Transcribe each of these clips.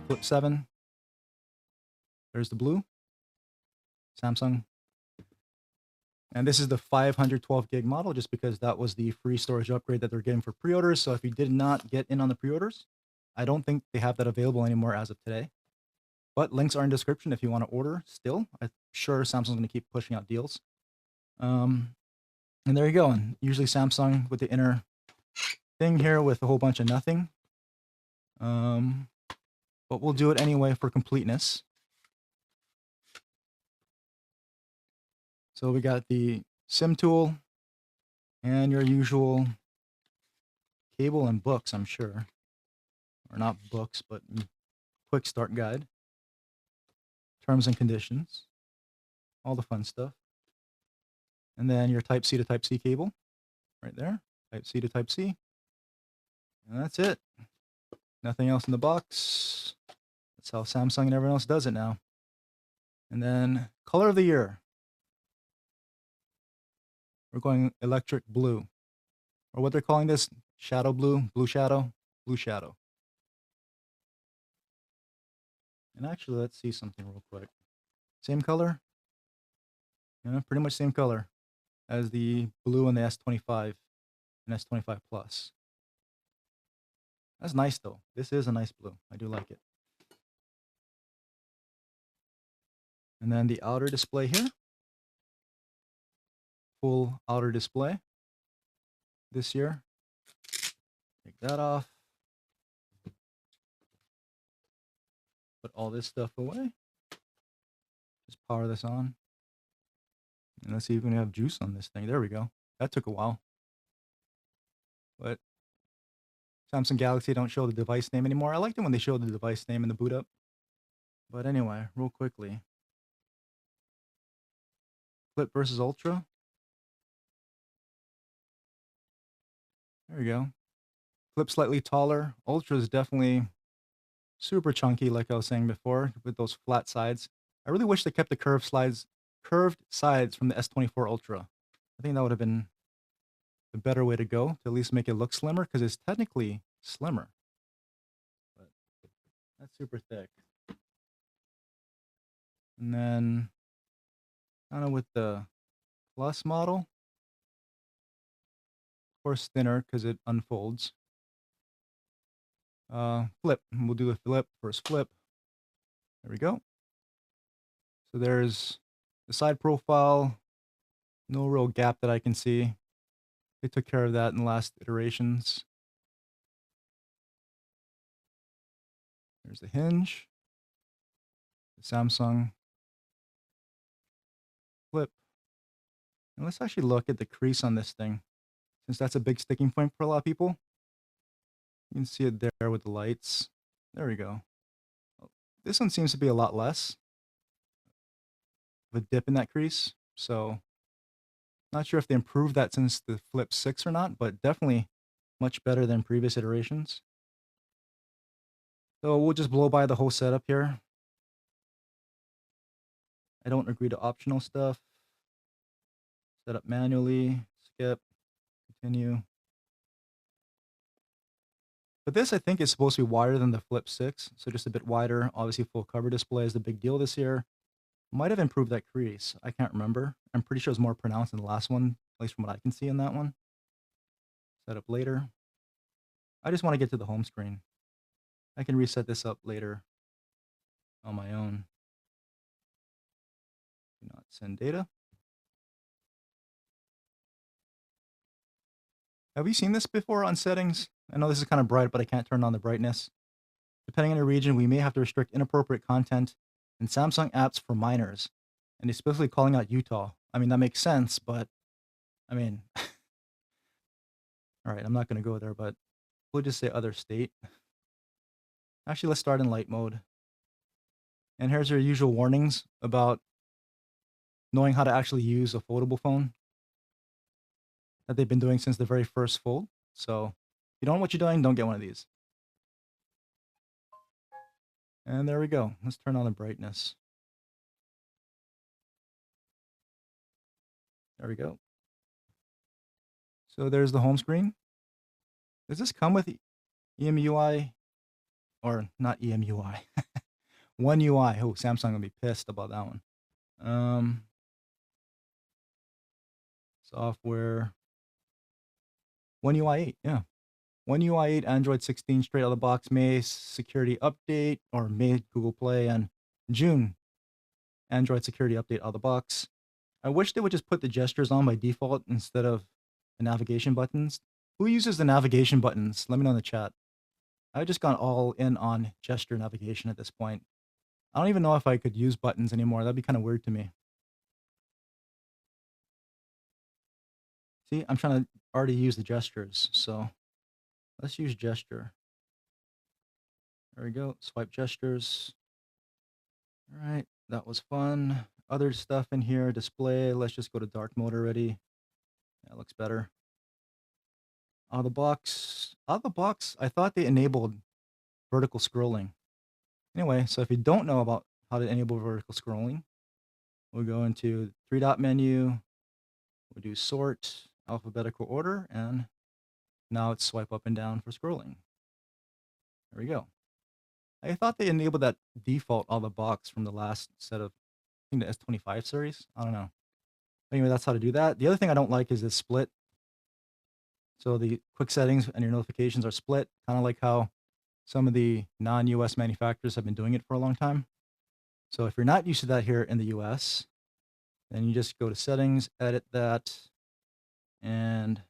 Flip 7. There's the blue, Samsung. And this is the 512 gig model just because that was the free storage upgrade that they're getting for pre-orders. So if you did not get in on the pre-orders, I don't think they have that available anymore as of today. But links are in description if you want to order still. I'm sure Samsung's going to keep pushing out deals. And there you go. And usually Samsung with the inner thing here with a whole bunch of nothing. But we'll do it anyway for completeness. So we got the SIM tool and your usual cable and books, I'm sure. Or not books, but quick start guide. Terms and conditions. All the fun stuff. And then your Type-C to Type-C cable. Right there. Type-C to Type-C. And that's it. Nothing else in the box. That's how Samsung and everyone else does it now. And then color of the year. We're going electric blue. Or what they're calling this, shadow blue, blue shadow, blue shadow. And actually, let's see something real quick. Same color. Yeah, pretty much same color as the blue and the S25 and S25 Plus. That's nice though. This is a nice blue. I do like it. And then the outer display here. Full outer display this year. Take that off. Put all this stuff away. Just power this on. And let's see if we can have juice on this thing. There we go. That took a while. But Samsung Galaxy don't show the device name anymore. I liked it when they showed the device name in the boot up. But anyway, real quickly. Flip versus Ultra. There we go. Flip slightly taller. Ultra is definitely super chunky, like I was saying before, with those flat sides. I really wish they kept the curved sides from the S24 Ultra. I think that would have been the better way to go, to at least make it look slimmer, because it's technically slimmer. But that's super thick. And then, kind of with the Plus model, of course thinner because it unfolds. Flip. We'll do the flip first. Flip. There we go. So there's the side profile. No real gap that I can see. They took care of that in the last iterations. There's the hinge. The Samsung Flip. And let's actually look at the crease on this thing, since that's a big sticking point for a lot of people. You can see it there with the lights. There we go. This one seems to be a lot less of a dip in that crease. So not sure if they improved that since the Flip 6 or not, but definitely much better than previous iterations. So we'll just blow by the whole setup here. I don't agree to optional stuff. Set up manually, skip, continue. But this, I think, is supposed to be wider than the Flip 6, so just a bit wider. Obviously, full cover display is the big deal this year. Might have improved that crease. I can't remember. I'm pretty sure it's more pronounced than the last one, at least from what I can see in that one. Set up later. I just want to get to the home screen. I can reset this up later on my own. Do not send data. Have you seen this before on settings? I know this is kind of bright, but I can't turn on the brightness. Depending on your region, we may have to restrict inappropriate content in Samsung apps for minors. And especially calling out Utah. I mean, that makes sense, but I mean, all right, I'm not going to go there, but we'll just say other state. Actually, let's start in light mode. And here's your usual warnings about knowing how to actually use a foldable phone that they've been doing since the very first fold. So if you don't know what you're doing, don't get one of these. And there we go. Let's turn on the brightness. There we go. So there's the home screen. Does this come with EMUI or not EMUI, One UI. Oh, Samsung gonna be pissed about that one. Um, software, One UI 8, yeah. One UI 8, Android 16 straight out of the box, May security update, or May Google Play, and June Android security update out of the box. I wish they would just put the gestures on by default instead of the navigation buttons. Who uses the navigation buttons? Let me know in the chat. I've just gone all in on gesture navigation at this point. I don't even know if I could use buttons anymore. That'd be kind of weird to me. See, I'm trying to already use the gestures, so let's use gesture. There we go. Swipe gestures. All right, that was fun. Other stuff in here, display. Let's just go to dark mode already. That looks better. Out of the box. Out of the box, I thought they enabled vertical scrolling. Anyway, so if you don't know about how to enable vertical scrolling, we'll go into three-dot menu. We'll do sort, alphabetical order, and now it's swipe up and down for scrolling. There we go. I thought they enabled that default out of the box from the last set of, I think the S25 series. I don't know. Anyway, that's how to do that. The other thing I don't like is this split. So the quick settings and your notifications are split, kind of like how some of the non-US manufacturers have been doing it for a long time. So if you're not used to that here in the US, then you just go to settings, edit that, and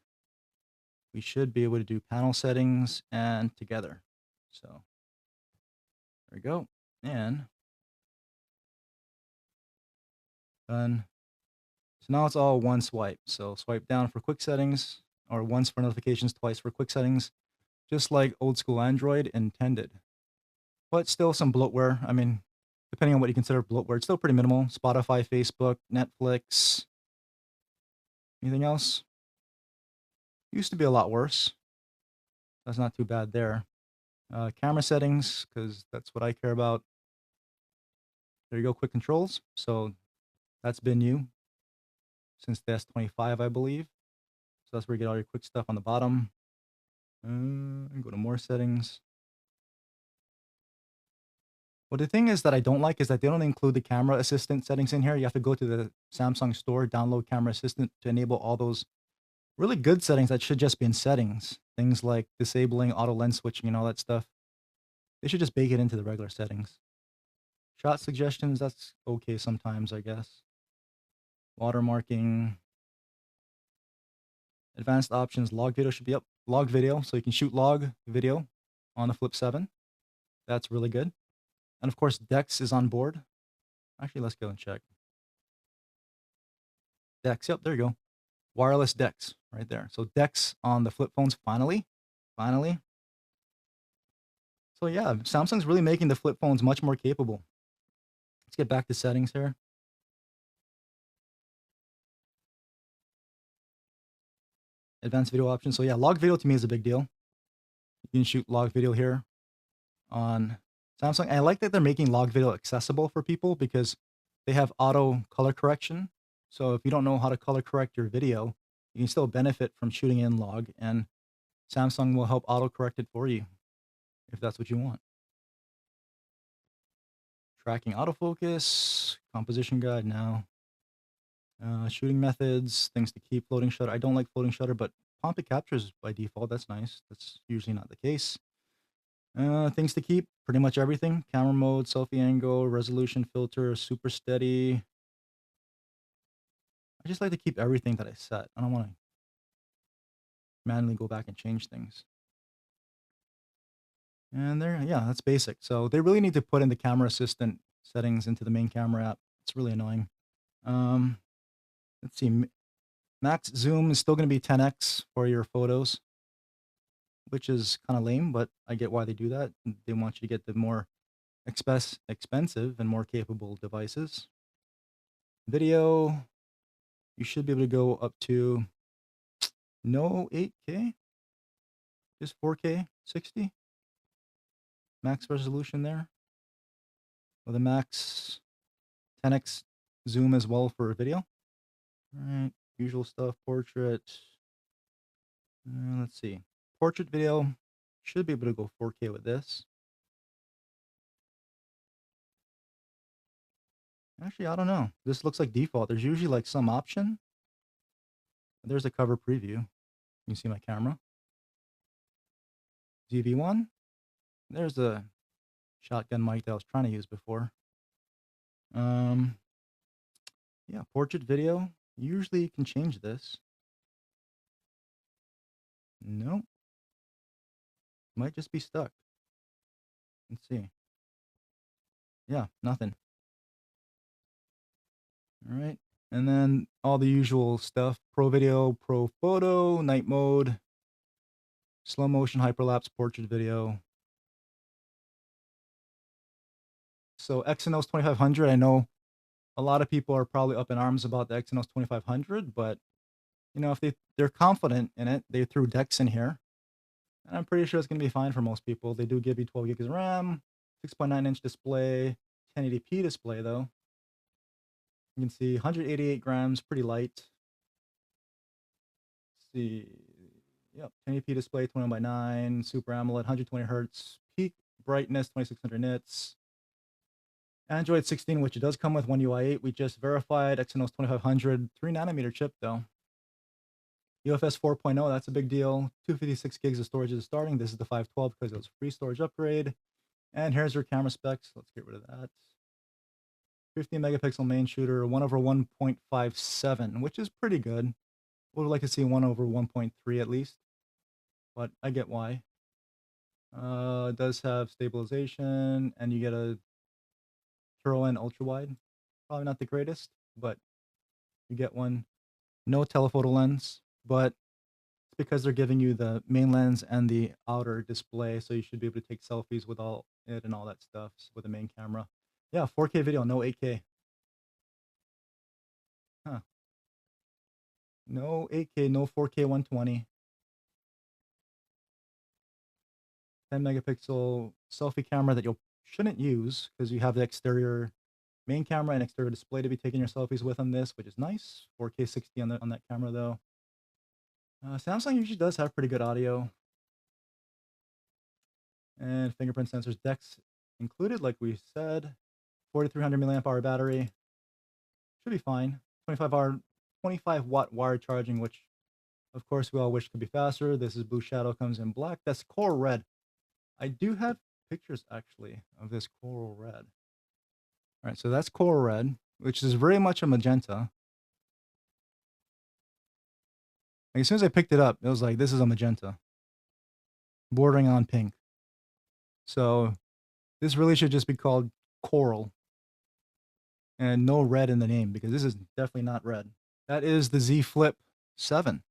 we should be able to do panel settings and together. So there we go. And done. So now it's all one swipe. So swipe down for quick settings, or once for notifications, twice for quick settings, just like old school Android intended. But still some bloatware. I mean, depending on what you consider bloatware, it's still pretty minimal. Spotify, Facebook, Netflix. Anything else? Used to be a lot worse. That's not too bad there. Camera settings, because that's what I care about. There you go, quick controls. So that's been new since the S25, I believe. So that's where you get all your quick stuff on the bottom. Go to more settings. Well, the thing is that I don't like is that they don't include the camera assistant settings in here. You have to go to the Samsung store, download camera assistant to enable all those really good settings that should just be in settings. Things like disabling auto lens switching and all that stuff. They should just bake it into the regular settings. Shot suggestions, that's okay sometimes, I guess. Watermarking. Advanced options, log video should be up. Log video, so you can shoot log video on the Flip 7. That's really good. And of course, DeX is on board. Actually, let's go and check. DeX, yep, there you go. Wireless DeX right there. So DeX on the flip phones finally. Finally. So yeah, Samsung's really making the flip phones much more capable. Let's get back to settings here. Advanced video options. So yeah, log video to me is a big deal. You can shoot log video here on Samsung. And I like that they're making log video accessible for people because they have auto color correction. So if you don't know how to color correct your video, you can still benefit from shooting in log, and Samsung will help auto correct it for you if that's what you want. Tracking autofocus, composition guide now. Shooting methods, things to keep, floating shutter. I don't like floating shutter, but pump it captures by default. That's nice. That's usually not the case. Things to keep, pretty much everything. Camera mode, selfie angle, resolution filter, super steady. I just like to keep everything that I set. I don't want to manually go back and change things. And there, yeah, that's basic. So they really need to put in the camera assistant settings into the main camera app. It's really annoying. Let's see. Max zoom is still going to be 10x for your photos, which is kind of lame, but I get why they do that. They want you to get the more expensive and more capable devices. Video, you should be able to go up to no 8K, just 4K 60 max resolution there with a max 10x zoom as well for video. All right, usual stuff, portrait. Let's see, portrait video should be able to go 4K with this. Actually, I don't know. This looks like default. There's usually like some option. There's a cover preview. You can see my camera. ZV-1. There's the shotgun mic that I was trying to use before. Yeah, portrait video. Usually you can change this. Nope. Might just be stuck. Let's see. Yeah, nothing. All right. And then all the usual stuff. Pro video, pro photo, night mode, slow motion, hyperlapse, portrait video. So Exynos 2500, I know a lot of people are probably up in arms about the Exynos 2500, but you know, if they're confident in it, they threw DeX in here. And I'm pretty sure it's going to be fine for most people. They do give you 12 gigs of RAM, 6.9-inch display, 1080p display though. You can see 188 grams, pretty light. Let's see. Yep, 1080p display, 21:9, Super AMOLED, 120 hertz, peak brightness, 2600 nits. Android 16, which it does come with One UI 8. We just verified Exynos 2500, 3nm chip though. UFS 4.0, that's a big deal. 256 gigs of storage is starting. This is the 512 because it was a free storage upgrade. And here's your camera specs. Let's get rid of that. 15 megapixel main shooter, 1/1.57, which is pretty good. Would like to see 1/1.3 at least, but I get why. It does have stabilization, and you get a Turbo-N ultra wide. Probably not the greatest, but you get one. No telephoto lens, but it's because they're giving you the main lens and the outer display, so you should be able to take selfies with all it and all that stuff with the main camera. Yeah, 4K video, no 8K. Huh. No 8K, no 4K 120. 10 megapixel selfie camera that you shouldn't use because you have the exterior main camera and exterior display to be taking your selfies with on this, which is nice. 4K 60 on that camera though. Samsung usually does have pretty good audio. And fingerprint sensors, DeX included, like we said. 4300 milliamp hour battery. Should be fine. 25 watt wire charging, which of course we all wish could be faster. This is Blue Shadow, comes in black. That's coral red. I do have pictures actually of this coral red. All right, so that's coral red, which is very much a magenta. Like, as soon as I picked it up, it was like, this is a magenta, bordering on pink. So this really should just be called coral and no red in the name because this is definitely not red. That is the Z Flip 7.